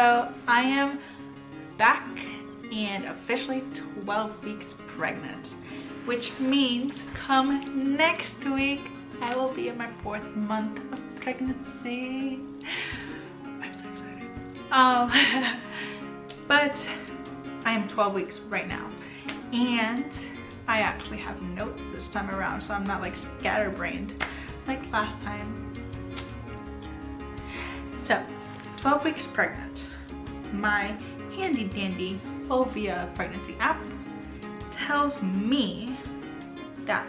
So I am back and officially 12 weeks pregnant, which means come next week I will be in my 4th month of pregnancy. I'm so excited. But I am 12 weeks right now, and I actually have notes this time around, so I'm not like scatterbrained like last time. So 12 weeks pregnant. My handy dandy Ovia pregnancy app tells me that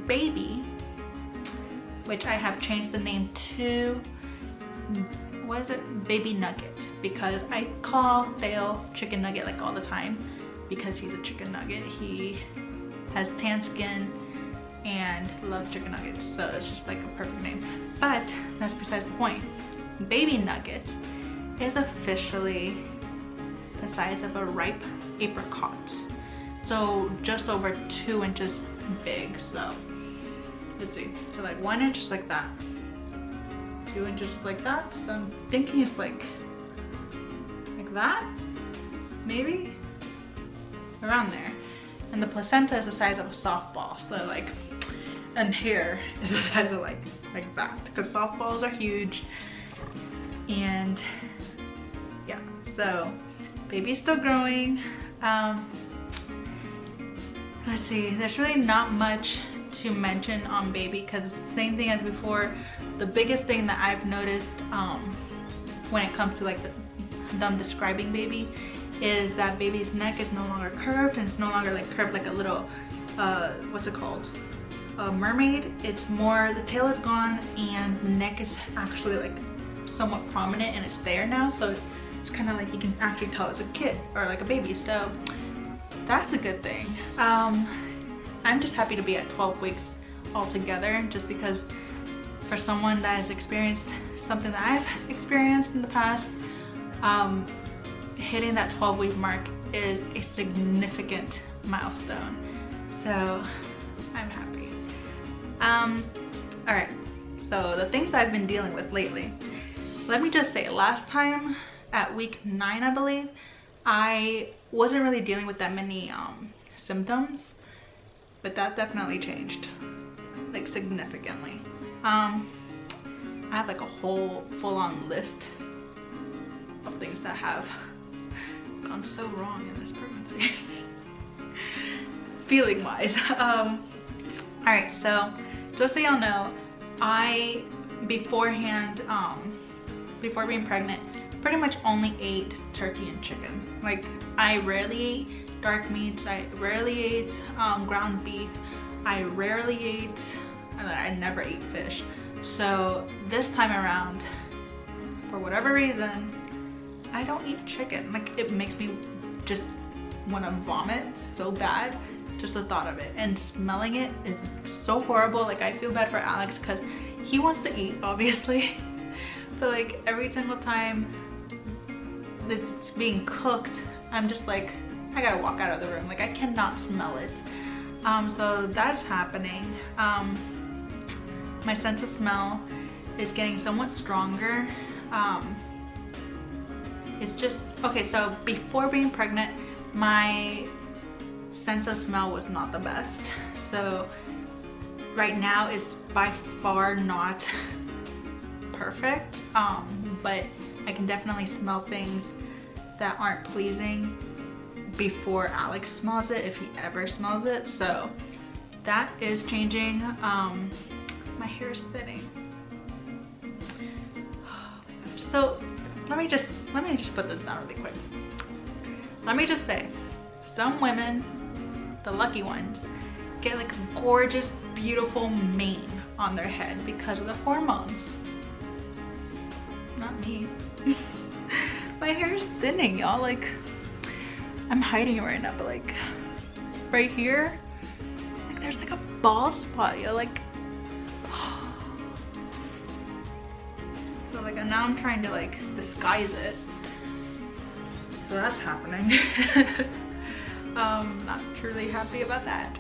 baby, which I have changed the name to, what is it, baby nugget, because I call Dale chicken nugget like all the time because he's a chicken nugget. He has tan skin and loves chicken nuggets, so it's just like a perfect name. But that's besides the point. Baby nugget is officially the size of a ripe apricot, so just over 2 inches big. So let's see, so like 1 inch is like that, 2 inches like that, so I'm thinking it's like that, maybe around there. And the placenta is the size of a softball, so like, and here is the size of like that, because softballs are huge. And yeah, so baby's still growing. Let's see, there's really not much to mention on baby because it's the same thing as before. The biggest thing that I've noticed when it comes to like them describing baby is that baby's neck is no longer curved, and it's no longer like curved like a little what's it called, a mermaid. It's more, the tail is gone and the neck is actually like somewhat prominent, and it's there now, so it's kind of like you can actually tell it's a kid or like a baby, so that's a good thing. I'm just happy to be at 12 weeks altogether, just because for someone that has experienced something that I've experienced in the past, hitting that 12-week mark is a significant milestone, so I'm happy. All right, so the things I've been dealing with lately. Let me just say, last time at week 9, I believe, I wasn't really dealing with that many symptoms, but that definitely changed, like significantly. I have like a whole full-on list of things that have gone so wrong in this pregnancy, feeling wise. All right, so just so y'all know, I beforehand, before being pregnant, pretty much only ate turkey and chicken. Like, I rarely ate dark meats, I rarely ate ground beef, I rarely ate, I never ate fish. So this time around, for whatever reason, I don't eat chicken. Like, it makes me just want to vomit so bad, just the thought of it, and smelling it is so horrible. Like, I feel bad for Alex because he wants to eat, obviously, but like every single time it's being cooked, I'm just like, I gotta walk out of the room. Like, I cannot smell it. So that's happening. My sense of smell is getting somewhat stronger. It's just, okay, so before being pregnant, my sense of smell was not the best. So right now it's by far not perfect, but I can definitely smell things that aren't pleasing before Alex smells it, if he ever smells it. So that is changing. My hair is thinning. Oh my gosh. So let me just put this down really quick. Let me just say, some women, the lucky ones, get like a gorgeous, beautiful mane on their head because of the hormones. Not me. My hair is thinning, y'all. Like, I'm hiding it right now, but like right here, like there's like a bald spot, yo. Like, so like now I'm trying to like disguise it. So that's happening. Not truly happy about that.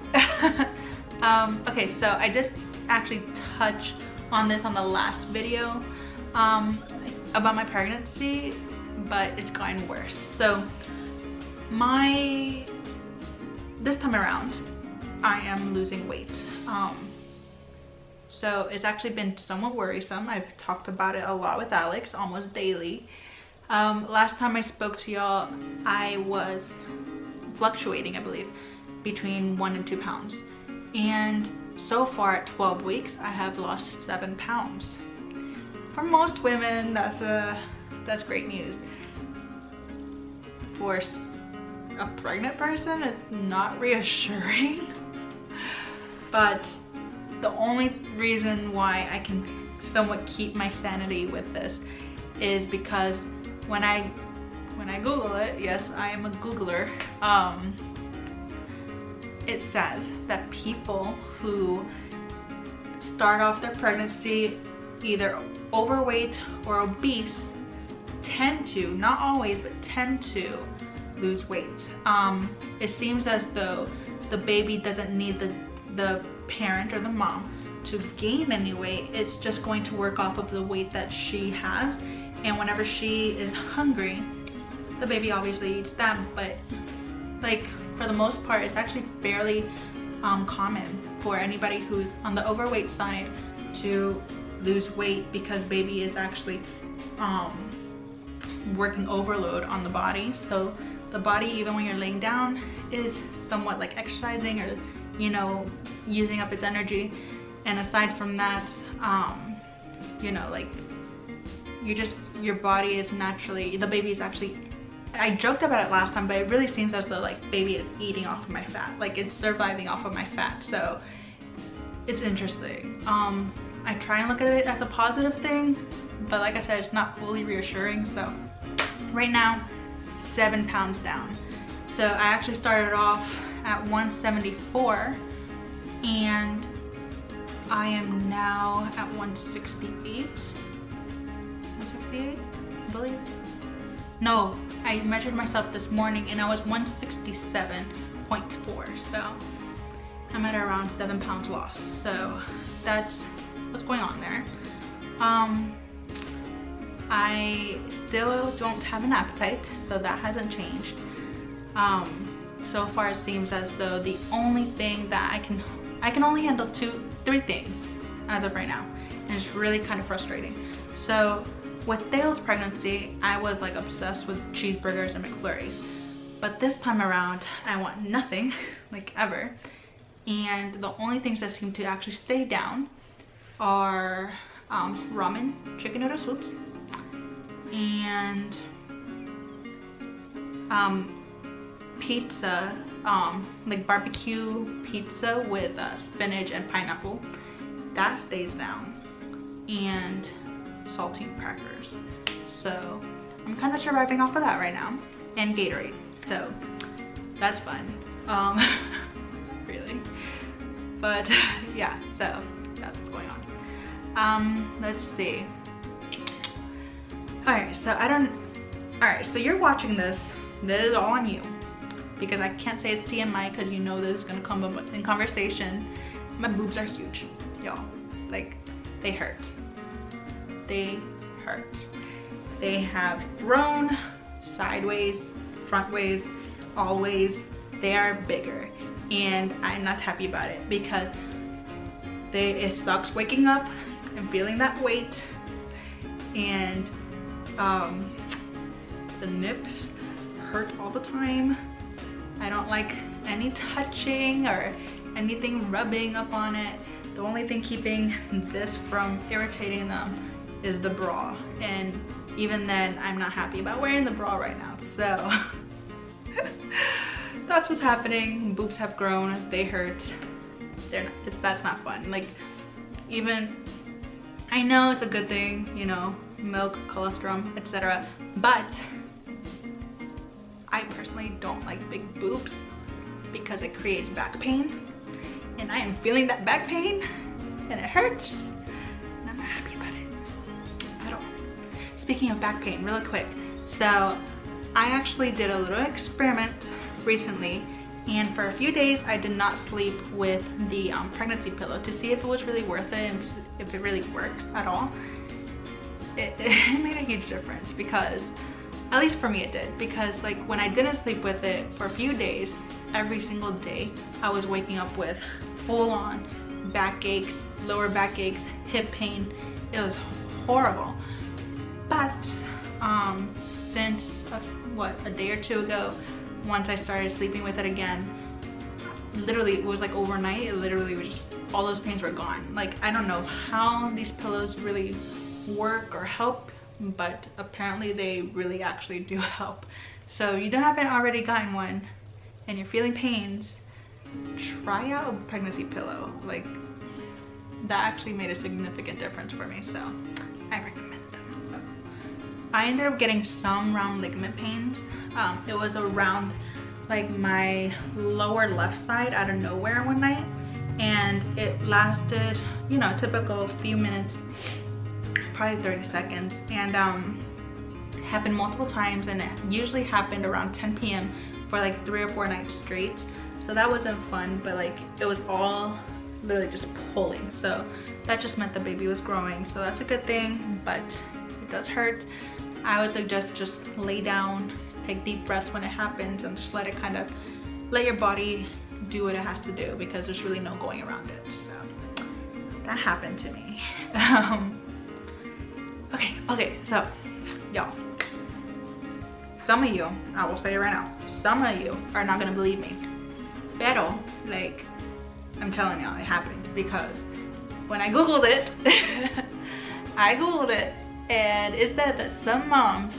Okay, so I did actually touch on this on the last video about my pregnancy, but it's gotten worse. So this time around, I am losing weight. So it's actually been somewhat worrisome. I've talked about it a lot with Alex, almost daily. Last time I spoke to y'all, I was fluctuating, I believe, between 1 and 2 pounds. And so far at 12 weeks, I have lost 7 pounds. For most women, that's great news. For a pregnant person, it's not reassuring. But the only reason why I can somewhat keep my sanity with this is because when I Google it, yes, I am a Googler, it says that people who start off their pregnancy either overweight or obese tend to, not always, but tend to lose weight. It seems as though the baby doesn't need the parent or the mom to gain any weight. It's just going to work off of the weight that she has, and whenever she is hungry, the baby obviously eats that. But like, for the most part, it's actually fairly common for anybody who's on the overweight side to lose weight, because baby is actually working overload on the body. So the body, even when you're laying down, is somewhat like exercising, or you know, using up its energy. And aside from that, you know, like, your body is naturally, the baby is actually, I joked about it last time, but it really seems as though like baby is eating off of my fat, like it's surviving off of my fat. So it's interesting. I try and look at it as a positive thing, but like I said, it's not fully reassuring. So right now, 7 pounds down. So I actually started off at 174, and I am now at 168. 168, I believe. No, I measured myself this morning and I was 167.4. So I'm at around 7 pounds lost. So that's what's going on there. I still don't have an appetite, so that hasn't changed. So far it seems as though the only thing that I can only handle 3 things as of right now, and it's really kind of frustrating. So with Dale's pregnancy, I was like obsessed with cheeseburgers and McFlurries, but this time around I want nothing, like ever. And the only things that seem to actually stay down are ramen, chicken noodle soups, and pizza, like barbecue pizza with spinach and pineapple. That stays down, and salty crackers. So I'm kind of surviving off of that right now, and Gatorade. So that's fun. Really. But yeah, so that's what's going on. Let's see. Alright, so so you're watching this. This is all on you, because I can't say it's TMI, because you know this is gonna come up in conversation. My boobs are huge, y'all. Like, they hurt. They hurt. They have grown sideways, frontways, always. They are bigger, and I'm not happy about it, because it sucks waking up and feeling that weight, and the nips hurt all the time. I don't like any touching or anything rubbing up on it. The only thing keeping this from irritating them is the bra, and even then I'm not happy about wearing the bra right now. So that's what's happening. Boobs have grown, they hurt. That's not fun. Like, even I know it's a good thing, you know, milk, colostrum, etc., but I personally don't like big boobs because it creates back pain, and I am feeling that back pain, and it hurts, and I'm not happy about it at all. Speaking of back pain, really quick, so I actually did a little experiment recently, and for a few days I did not sleep with the pregnancy pillow to see if it was really worth it and if it really works at all. It made a huge difference, because At least for me it did, because like when I didn't sleep with it for a few days, every single day I was waking up with full-on back aches, lower back aches, hip pain. It was horrible. But since a day or two ago, once I started sleeping with it again, literally it was like overnight, it literally was just, all those pains were gone. Like, I don't know how these pillows really work or help, but apparently they really actually do help. So you haven't already gotten one and you're feeling pains, try out a pregnancy pillow. Like, that actually made a significant difference for me, so I recommend them. I ended up getting some round ligament pains. It was around like my lower left side out of nowhere one night, and it lasted, you know, typical few minutes, probably 30 seconds, and happened multiple times, and it usually happened around 10 p.m. for like 3 or 4 nights straight. So that wasn't fun, but like it was all literally just pulling, so that just meant the baby was growing, so that's a good thing, but it does hurt. I would suggest just lay down, take deep breaths when it happens, and just let your body do what it has to do, because there's really no going around it. So that happened to me. Okay, so y'all, some of you, I will say it right now, some of you are not gonna believe me, pero like, I'm telling y'all, it happened, because when I googled it, and it said that some moms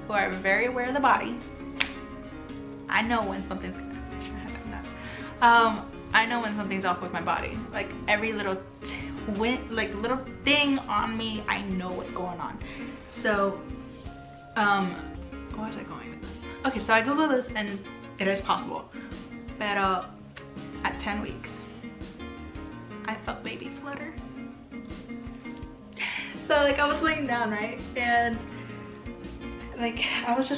who are very aware of the body, I know when something's I know when something's off with my body. Like every little little thing on me, I know what's going on. So where was I going with this? Okay, so I googled this and it is possible, but at 10 weeks I felt baby flutter. So like I was laying down, right, and like I was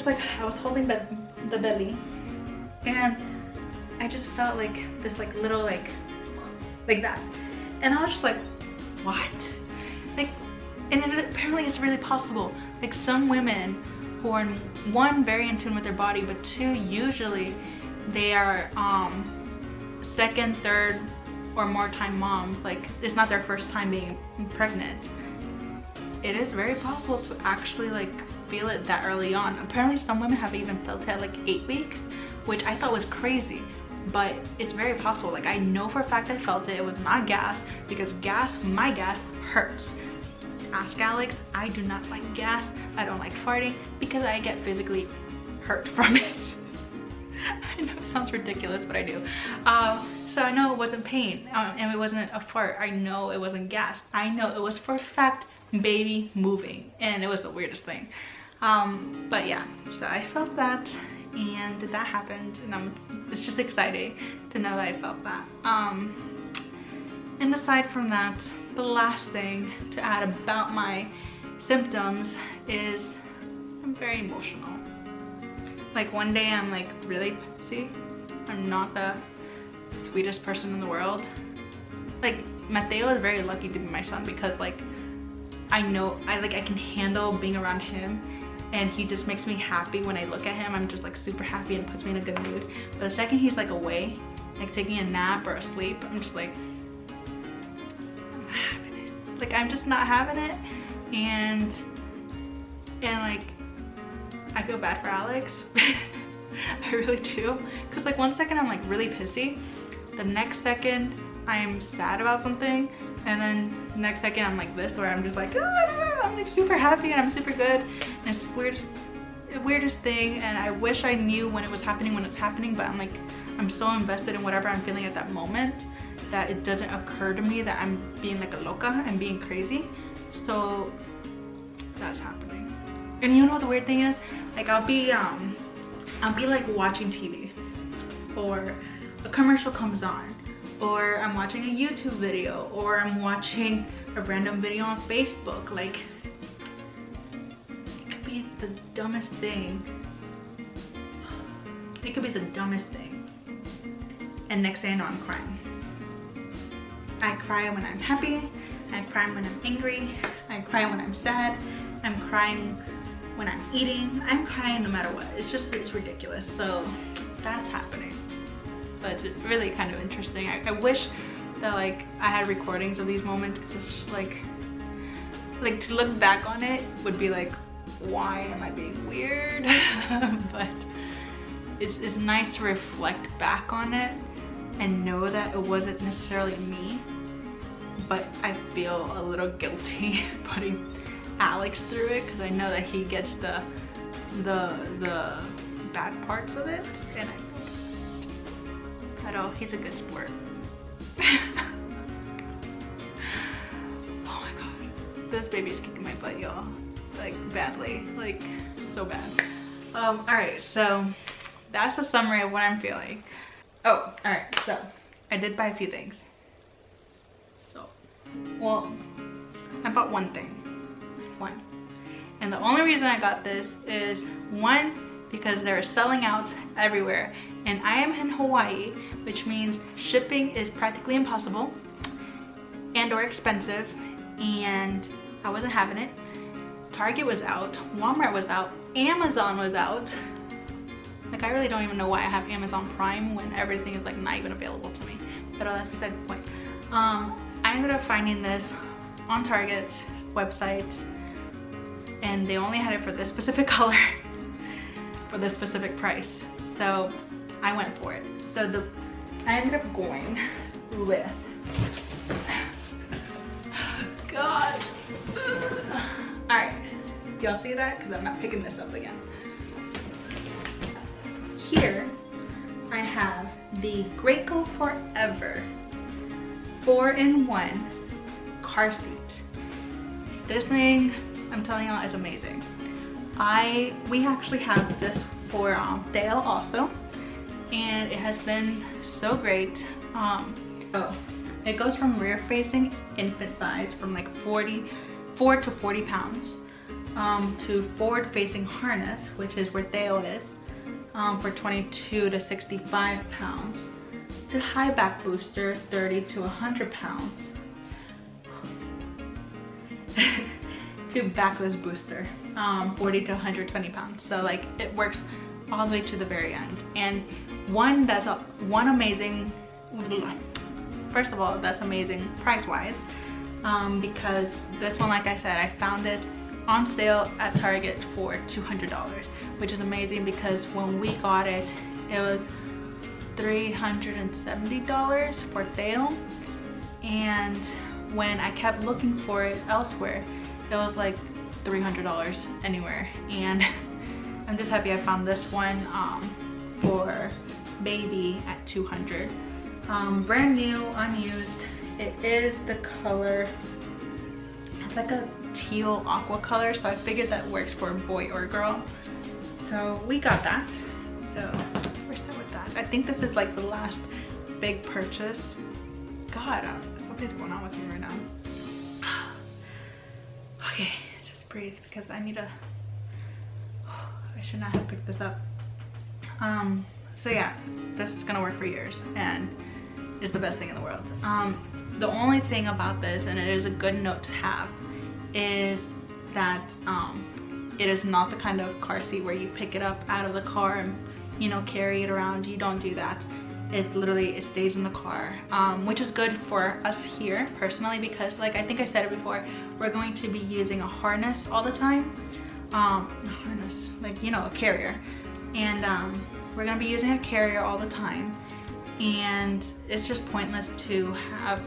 holding the belly, and I just felt like this like little like that, and I was just like, what? Like, and apparently it's really possible. Like some women who are, one, very in tune with their body, but two, usually they are second, third, or more time moms. Like it's not their first time being pregnant. It is very possible to actually like feel it that early on. Apparently some women have even felt it at like 8 weeks, which I thought was crazy, but it's very possible. Like I know for a fact I felt it. It was not gas, because my gas hurts. Ask Alex, I do not like gas. I don't like farting because I get physically hurt from it. I know it sounds ridiculous, but I do. So I know it wasn't pain, and it wasn't a fart. I know it wasn't gas. I know it was for a fact baby moving, and it was the weirdest thing. But yeah, so I felt that, and that happened, and it's just exciting to know that I felt that. And aside from that, the last thing to add about my symptoms is I'm very emotional. Like one day I'm like really pissy. I'm not the sweetest person in the world. Like Mateo is very lucky to be my son, because like I know I can handle being around him, and he just makes me happy. When I look at him, I'm just like super happy and puts me in a good mood. But the second he's like away, like taking a nap or asleep, I'm just like, I'm not having it. Like I'm just not having it, and like I feel bad for Alex. I really do, because like one second I'm like really pissy, the next second I'm sad about something, and then the next second I'm like this, where I'm just like, oh, I'm like super happy and I'm super good, and it's the weirdest thing. And I wish I knew when it was happening, but I'm like, I'm so invested in whatever I'm feeling at that moment that it doesn't occur to me that I'm being like a loca and being crazy. So that's happening. And you know what the weird thing is? Like I'll be like watching TV, or a commercial comes on, or I'm watching a YouTube video, or I'm watching a random video on Facebook. Like it could be the dumbest thing. It could be the dumbest thing. And next thing I know, I'm crying. I cry when I'm happy. I cry when I'm angry. I cry when I'm sad. I'm crying when I'm eating, I'm crying no matter what. It's ridiculous. So that's happening. But it's really kind of interesting. I wish that like I had recordings of these moments, just like to look back on it would be like, why am I being weird? But it's nice to reflect back on it and know that it wasn't necessarily me, but I feel a little guilty putting Alex through it because I know that he gets the bad parts of it, and but oh, he's a good sport. Oh my god, this baby's kicking my butt, y'all, like badly, like so bad. All right, so that's a summary of what I'm feeling. Oh, all right, so I did buy a few things. So, well, I bought one thing. And the only reason I got this is one, because they're selling out everywhere, and I am in Hawaii, which means shipping is practically impossible and or expensive, and I wasn't having it. Target was out, Walmart was out, Amazon was out. Like, I really don't even know why I have Amazon Prime when everything is like not even available to me, but that's beside the point. I ended up finding this on Target's website, and they only had it for this specific color for this specific price, so I went for it. So I ended up going with God. All right, do y'all see that? Because I'm not picking this up again. Here I have the Graco Forever 4-in-1 car seat. This thing, I'm telling y'all, is amazing. We actually have this for Dale also, and it has been so great. So it goes from rear facing infant size from like 4 to 40 pounds to forward facing harness, which is where Dale is, for 22 to 65 pounds, to high back booster 30 to 100 pounds. To backless booster 40 to 120 pounds. So like it works all the way to the very end. And one amazing, first of all, that's amazing price wise, because this one, like I said, I found it on sale at Target for $200, which is amazing because when we got it, it was $370 for Dale, and when I kept looking for it elsewhere, it was like $300 anywhere. And I'm just happy I found this one for baby at $200. Brand new, unused. It is the color, it's like a teal aqua color, so I figured that works for a boy or a girl. So we got that. So we're set with that. I think this is like the last big purchase. God, something's going on with me right now. Okay, just breathe because I need to, I should not have picked this up. So yeah, this is gonna work for years and is the best thing in the world. The only thing about this, and it is a good note to have, is that it is not the kind of car seat where you pick it up out of the car and, you know, carry it around. You don't do that. It's literally, it stays in the car, which is good for us here personally, because like I think I said it before, we're going to be using a harness all the time. Not harness, like, you know, a carrier. And we're gonna be using a carrier all the time, and it's just pointless to have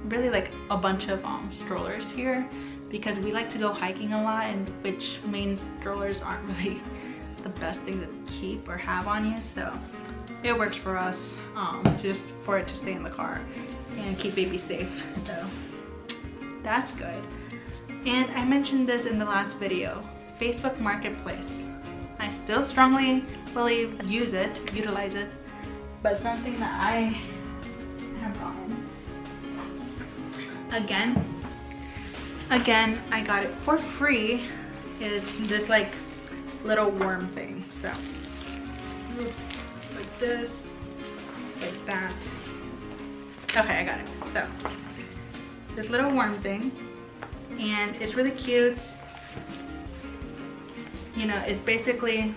really like a bunch of strollers here, because we like to go hiking a lot, and which means strollers aren't really the best thing to keep or have on you. So it works for us, just for it to stay in the car and keep baby safe. So that's good. And I mentioned this in the last video, Facebook Marketplace. I still strongly believe utilize it, but something that I have again, I got it for free, is this like little worm thing. So like this, like that. Okay, I got it. So this little worm thing, and it's really cute. you know, it's basically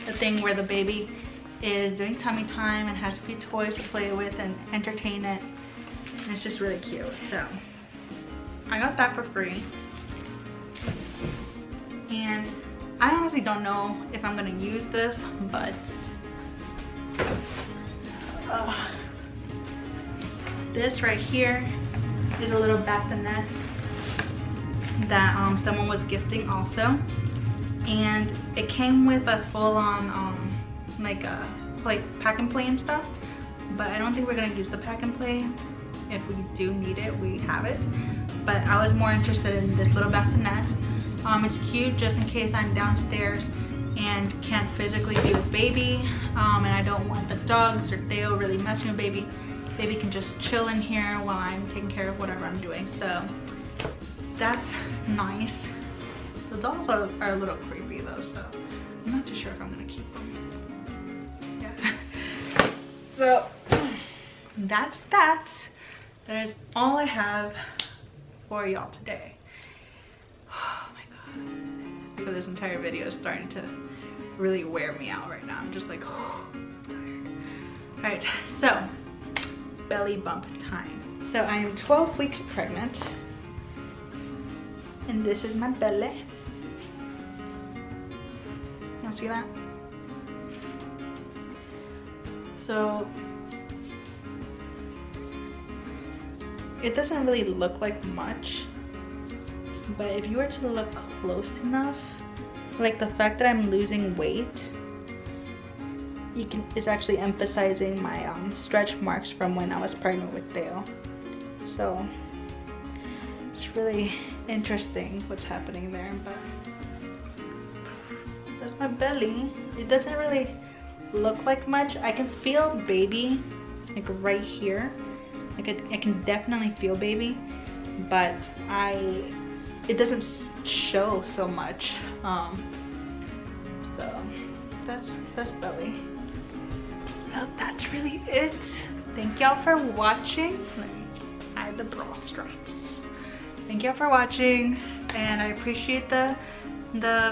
the thing where the baby is doing tummy time and has a few toys to play with and entertain it. And it's just really cute. So I got that for free. And I honestly don't know if I'm gonna use this, but this right here is a little bassinet that someone was gifting also, and it came with a full-on like pack and play and stuff, but I don't think we're gonna use the pack and play. If we do need it, we have it, but I was more interested in this little bassinet. It's cute just in case I'm downstairs and can't physically be with baby, and I don't want the dogs or Theo really messing with baby. Baby can just chill in here while I'm taking care of whatever I'm doing. So that's nice. The dolls are a little creepy though, so I'm not too sure if I'm gonna keep them. Yeah. So that's that. That is all I have for y'all today. Oh my god. I feel this entire video is starting to really wear me out right now. I'm just like, oh, I'm tired. Alright, so belly bump time. So I am 12 weeks pregnant. And this is my belly. Y'all see that? So it doesn't really look like much, but if you were to look close enough, like the fact that I'm losing weight, it's actually emphasizing my stretch marks from when I was pregnant with Theo. So it's really interesting what's happening there, but that's my belly. It doesn't really look like much. I can feel baby like right here. Like I can definitely feel baby, but it doesn't show so much. So that's belly. Well, that's really it. Thank y'all for watching. Let me hide the bra stripes. Thank y'all for watching, and I appreciate the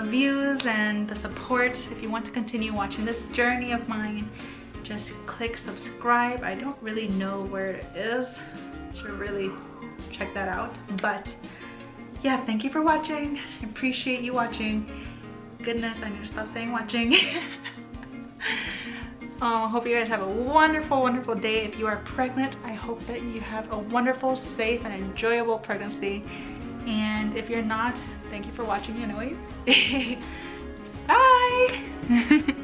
views and the support. If you want to continue watching this journey of mine, just click subscribe. I don't really know where it is. Should really check that out. But yeah, thank you for watching. I appreciate you watching. Goodness, I need to stop saying watching. Hope you guys have a wonderful, wonderful day. If you are pregnant, I hope that you have a wonderful, safe, and enjoyable pregnancy. And if you're not, thank you for watching anyways. Bye!